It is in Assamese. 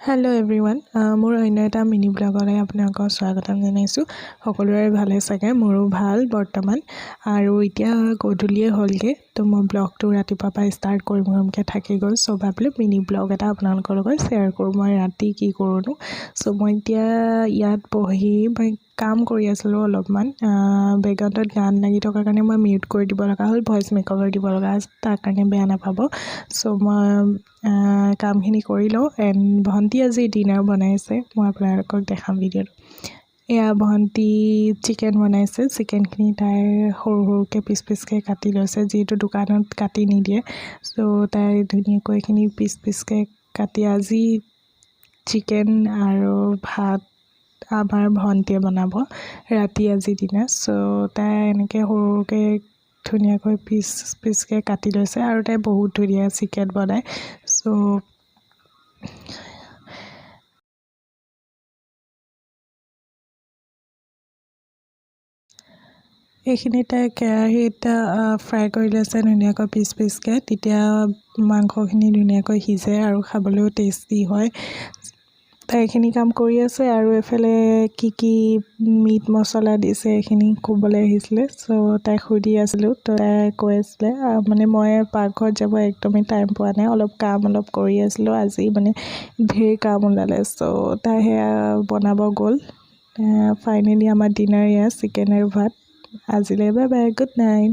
হেল্ল' এভৰিৱান মোৰ অন্য এটা মিনি ব্লগলৈ আপোনালোকক স্বাগতম জনাইছোঁ। সকলোৰে ভালে চাগে, মোৰো ভাল বৰ্তমান। আৰু এতিয়া গধূলিয়ে হ'লগৈ, তো মই ব্লগটো ৰাতিপুৱাৰ পৰা ষ্টাৰ্ট কৰিমকৈ থাকি গ'ল। চ' ভাবিলোঁ মিনি ব্লগ এটা আপোনালোকৰ লগত শ্বেয়াৰ কৰোঁ, মই ৰাতি কি কৰোঁনো। চ' মই এতিয়া ইয়াত বহি মই কাম কৰি আছিলোঁ অলপমান। বেকগ্ৰাউণ্ডত গান লাগি থকাৰ কাৰণে মই মিউট কৰি দিব লগা হ'ল, ভইচ মেকঅভাৰ দিব লগা আছে, তাৰ কাৰণে বেয়া নাপাব। চ' মই কামখিনি কৰি লওঁ। এণ্ড ভণ্টি আজি ডিনাৰ বনাইছে, মই আপোনালোকক দেখাম ভিডিঅ'টো। এয়া ভণ্টি চিকেন বনাইছে, চিকেনখিনি তাই সৰু সৰুকৈ পিচ পিচকৈ কাটি লৈছে, যিহেতু দোকানত কাটি নিদিয়ে। চ' তাই ধুনীয়াকৈ এইখিনি পিচ পিচকৈ কাটি আজি চিকেন আৰু ভাত আমাৰ ভণ্টিয়ে বনাব ৰাতি আজি ডিনাৰ। চ' তাই এনেকৈ সৰুকৈ ধুনীয়াকৈ পিচ পিচকৈ কাটি লৈছে আৰু তাই বহুত ধুনীয়া চিকেন বনায়। চ' এইখিনি তাই কেৰাহীত ফ্ৰাই কৰি লৈছে ধুনীয়াকৈ পিচ পিচকৈ, তেতিয়া মাংসখিনি ধুনীয়াকৈ সিজে আৰু খাবলৈও টেষ্টি হয়। তাই এইখিনি কাম কৰি আছে আৰু এফালে কি কি মিট মছলা দিছে এইখিনি ক'বলৈ আহিছিলে। চ' তাইক সুধি আছিলোঁ, তো তাই কৈ আছিলে মানে মই পাকঘৰত যাব একদমেই টাইম পোৱা নাই, কাম কৰি আছিলোঁ আজি, মানে ঢেৰ কাম ওলালে। চ' তাই সেয়া বনাব গ'ল। ফাইনেলি আমাৰ ডিনাৰ এয়া চিকেন আৰু ভাত। আজিলৈ বাই বাই, গুড নাইট।